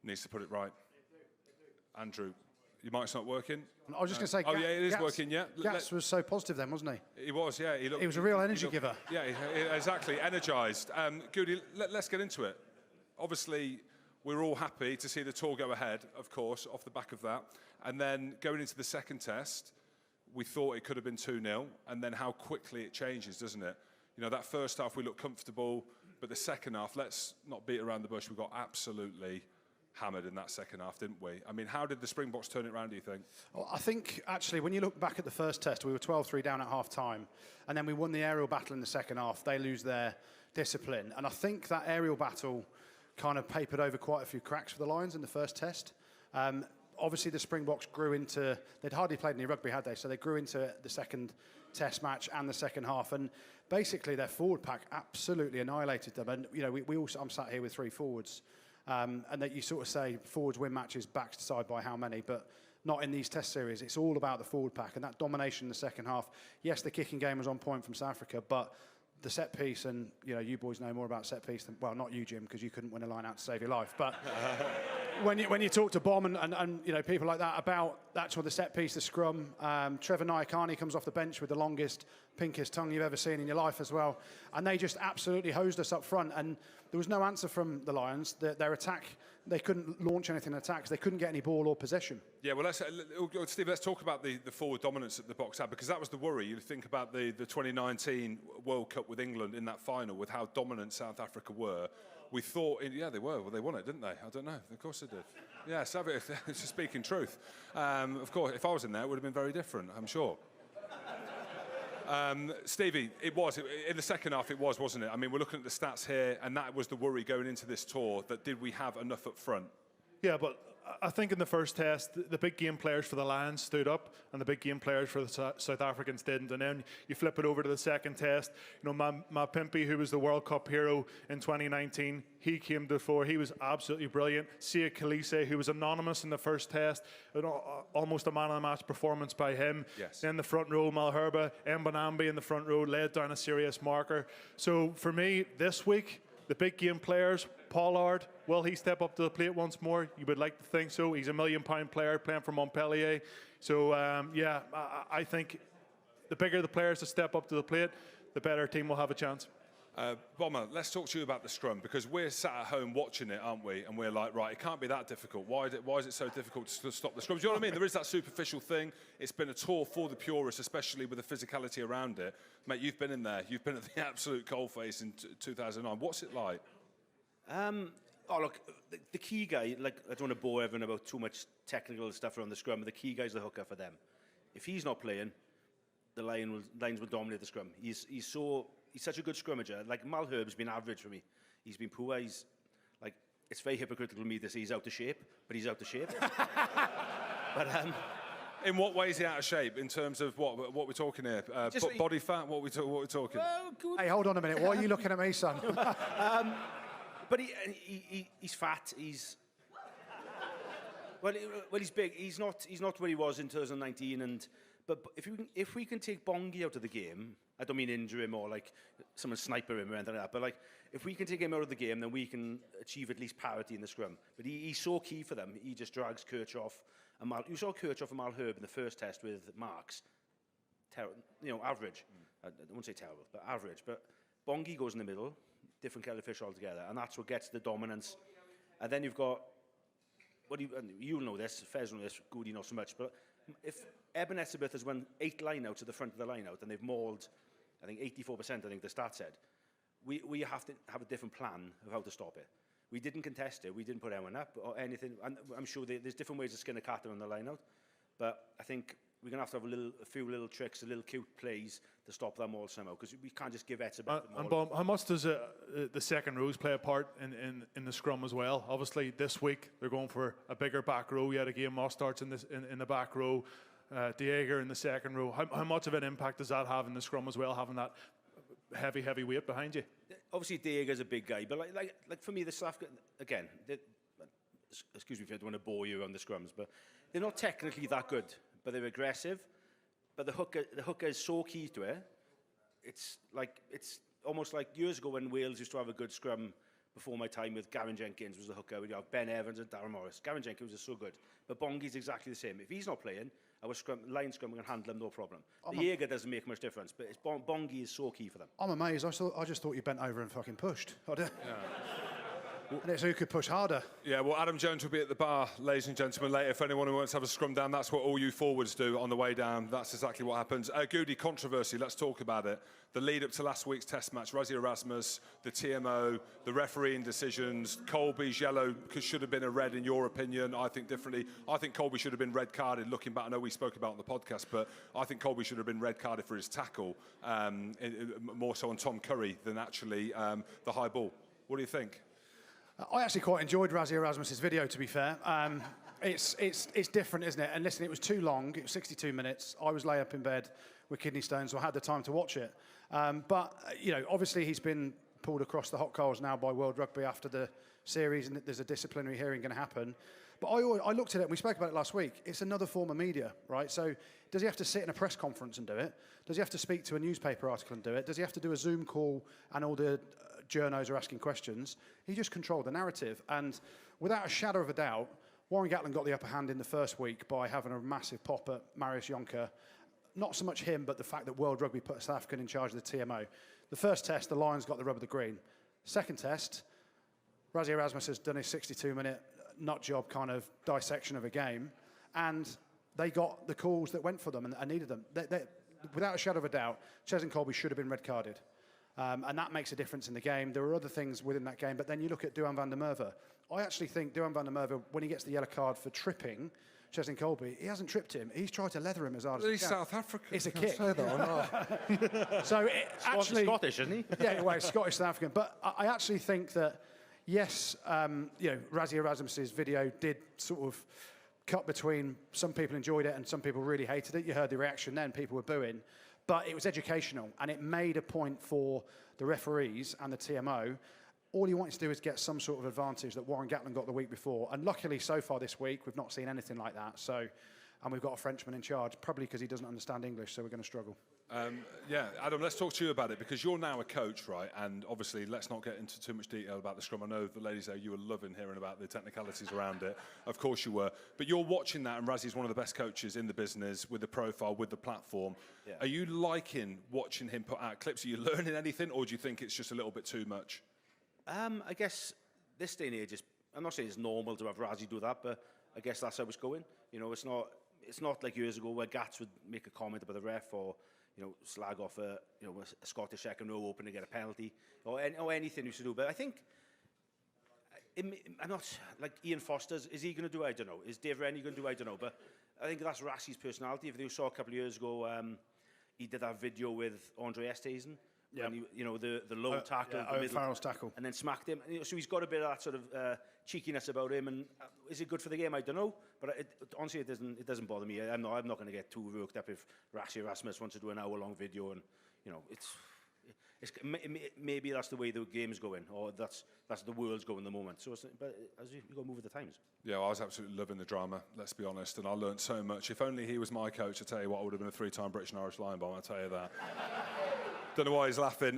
needs to put it right. Andrew, your mic's not working? I was just going to say... oh, yeah, it is working, yeah. Gats was so positive then, wasn't he? He was, yeah. He was a real energy giver. Yeah, exactly, energised. Goody, let's get into it. Obviously, we're all happy to see the tour go ahead, of course, off the back of that. And then going into the second test, we thought it could have been 2-0, and then how quickly it changes, doesn't it? You know, that first half we looked comfortable, but the second half, let's not beat around the bush, we got absolutely hammered in that second half, didn't we? I mean, how did the Springboks turn it around, do you think? Well, I think, actually, when you look back at the first test, we were 12-3 down at half-time, and then we won the aerial battle in the second half. They lose their discipline. And I think that aerial battle kind of papered over quite a few cracks for the Lions in the first test. Obviously, the Springboks grew into... They'd hardly played any rugby, had they? So they grew into the second test match and the second half. And basically, their forward pack absolutely annihilated them. And, you know, I'm sat here with 3 forwards. And that you sort of say forwards win matches backside by how many, but not in these test series. It's all about the forward pack and that domination in the second half. Yes, the kicking game was on point from South Africa, but the set piece, and you know, you boys know more about set piece than, well, not you, Jim, because you couldn't win a line out to save your life. But when you talk to Bom and you know, people like that about that's what the set piece, the scrum. Trevor Nyakani comes off the bench with the longest, pinkest tongue you've ever seen in your life as well, and they just absolutely hosed us up front. And there was no answer from the Lions. Their attack, they couldn't launch anything in attacks. They couldn't get any ball or possession. Yeah, well, Steve, let's talk about the forward dominance that the Boks had, because that was the worry. You think about the 2019 World Cup with England in that final, with how dominant South Africa were. We thought, yeah, they were. Well, they won it, didn't they? I don't know. Of course they did. Yeah, it's just speaking truth. Of course, if I was in there, it would have been very different, I'm sure. Stevie, it was. In the second half, it was, wasn't it? I mean, we're looking at the stats here, and that was the worry going into this tour, that did we have enough up front? Yeah, but I think in the first test, the big game players for the Lions stood up, and the big game players for the South Africans didn't. And then you flip it over to the second test. You know, my Pimpy, who was the World Cup hero in 2019, he came to the fore. He was absolutely brilliant. Sia Khaleesi, who was anonymous in the first test, almost a man of the match performance by him. Yes. Then the front row, Malherbe, Mbanambi in the front row, laid down a serious marker. So for me, this week, the big game players, Pollard, will he step up to the plate once more? You would like to think so. He's a £1 million player playing for Montpellier. So, yeah, I think the bigger the players to step up to the plate, the better team will have a chance. Bomber, let's talk to you about the scrum, because we're sat at home watching it, aren't we? And we're like, right, it can't be that difficult. Why is it so difficult to stop the scrum? Do you know what I mean? There is that superficial thing. It's been a tour for the purists, especially with the physicality around it. Mate, you've been in there. You've been at the absolute coalface in 2009. What's it like? Oh, look, the key guy, like, I don't want to bore everyone about too much technical stuff around the scrum, but the key guy's the hooker for them. If he's not playing, the Lions will dominate the scrum. He's such a good scrummager. Like, Malherbe's been average for me. He's been poor. He's, like, it's very hypocritical of me to say he's out of shape, but he's out of shape. But, in what way is he out of shape? In terms of what we're talking here? Body fat? What we talking? Well, good. Hey, hold on a minute. Why are you looking at me, son? But he's fat. Well, he's big. He's not where he was in 2019. But if we can take Bongi out of the game, I don't mean injure him or like someone sniper him or anything like that. But like if we can take him out of the game, then we can achieve at least parity in the scrum. But he's so key for them. He just drags Kirchhoff and you saw Kirchhoff and Malherbe in the first test with Marks. Average. I won't say terrible, but average. But Bongi goes in the middle. Different kettle of fish altogether, and that's what gets the dominance. And then you've got, you'll know this, Fez will know this, Goody not so much, but if Eben Etzebeth has won 8 line-outs at the front of the line-out, and they've mauled, I think 84%, I think the stat said, we have to have a different plan of how to stop it. We didn't contest it, we didn't put anyone up or anything, and I'm sure there's different ways to skin a cat on the line-out, but I think we're going to have a few little tricks, a little cute plays to stop them all somehow, because we can't just give Etzebeth the And Bob, how much does the second rows play a part in the scrum as well? Obviously, this week they're going for a bigger back row. Yet again, Moss starts in the back row, Diego in the second row. How much of an impact does that have in the scrum as well, having that heavy weight behind you? Obviously, Diego's a big guy, but like for me, the South again. Excuse me if I don't want to bore you on the scrums, but they're not technically that good. But they're aggressive. But the hooker is so key to it. It's almost like years ago when Wales used to have a good scrum before my time with Gavin Jenkins was the hooker. We'd have Ben Evans and Darren Morris. Gavin Jenkins was so good. But Bongi's exactly the same. If he's not playing, our line scrum can handle him, no problem. The Jaeger doesn't make much difference, but it's Bongi is so key for them. I'm amazed. I just thought you bent over and fucking pushed. And it's who could push harder. Yeah, well, Adam Jones will be at the bar, ladies and gentlemen, later. If anyone who wants to have a scrum down, that's what all you forwards do on the way down. That's exactly what happens. Goody, controversy, let's talk about it. The lead up to last week's test match, Rassie Erasmus, the TMO, the refereeing decisions, Colby's yellow should have been a red in your opinion. I think differently. I think Colby should have been red carded looking back. I know we spoke about it on the podcast, but I think Colby should have been red carded for his tackle, more so on Tom Curry than actually the high ball. What do you think? I actually quite enjoyed Rassie Erasmus's video, to be fair. It's different, isn't it? And listen, it was too long. It was 62 minutes. I was lay up in bed with kidney stones, so I had the time to watch it. But, you know, obviously he's been pulled across the hot coals now by World Rugby after the series, and there's a disciplinary hearing going to happen. But I looked at it, and we spoke about it last week. It's another form of media, right? So does he have to sit in a press conference and do it? Does he have to speak to a newspaper article and do it? Does he have to do a Zoom call and all the journos are asking questions? He just controlled the narrative. And without a shadow of a doubt, Warren Gatland got the upper hand in the first week by having a massive pop at Marius Jonker. Not so much him, but the fact that World Rugby put a South African in charge of the TMO. The first test, the Lions got the rub of the green. Second test, Rassie Erasmus has done his 62-minute nut job kind of dissection of a game, and they got the calls that went for them and needed them. Without a shadow of a doubt, Ches and Colby should have been red-carded. And that makes a difference in the game. There were other things within that game, but then you look at Duhan van der Merwe. I actually think Duhan van der Merwe, when he gets the yellow card for tripping Ches and Colby, he hasn't tripped him. He's tried to leather him as hard as he can. He's South African. It's a kick. Say that or not. So actually, Scottish, isn't he? Yeah, well, Scottish South African. But I actually think that, yes, you know, Rassie Erasmus's video did sort of cut between some people enjoyed it and some people really hated it. You heard the reaction then, people were booing. But it was educational, and it made a point for the referees and the TMO. All he wanted to do is get some sort of advantage that Warren Gatland got the week before. And luckily, so far this week, we've not seen anything like that. So, and we've got a Frenchman in charge, probably because he doesn't understand English, so we're going to struggle. Yeah, Adam, let's talk to you about it, because you're now a coach, right? And obviously, let's not get into too much detail about the scrum. I know the ladies there, you were loving hearing about the technicalities around it. Of course you were. But you're watching that, and Rassie's one of the best coaches in the business, with the profile, with the platform. Yeah. Are you liking watching him put out clips? Are you learning anything, or do you think it's just a little bit too much? I guess this day and age is, I'm not saying it's normal to have Rassie do that, but I guess that's how it's going. You know, it's not like years ago where Gats would make a comment about the ref, or, you know, slag off a Scottish second row open to get a penalty, or anything you should do. But I think, I'm not, like Ian Foster's, is he going to do it? I don't know. Is Dave Rennie going to do it? I don't know. But I think that's Rassie's personality. If you saw a couple of years ago, he did that video with Andre Estesen. Yep. When he, you know, the low tackle, the middle, Farrell's tackle, and then smacked him. And, you know, so he's got a bit of that sort of cheekiness about him. And is it good for the game? I don't know. But honestly, it doesn't bother me. I'm not going to get too worked up if Rassie Erasmus wants to do an hour-long video. And, you know, maybe that's the way the game's going, or that's the world's going at the moment. So, but as you got to move with the times. Yeah, well, I was absolutely loving the drama. Let's be honest, and I learned so much. If only he was my coach, I tell you what, I would have been a 3-time British and Irish Lion Bomb. I tell you that. Don't know why he's laughing.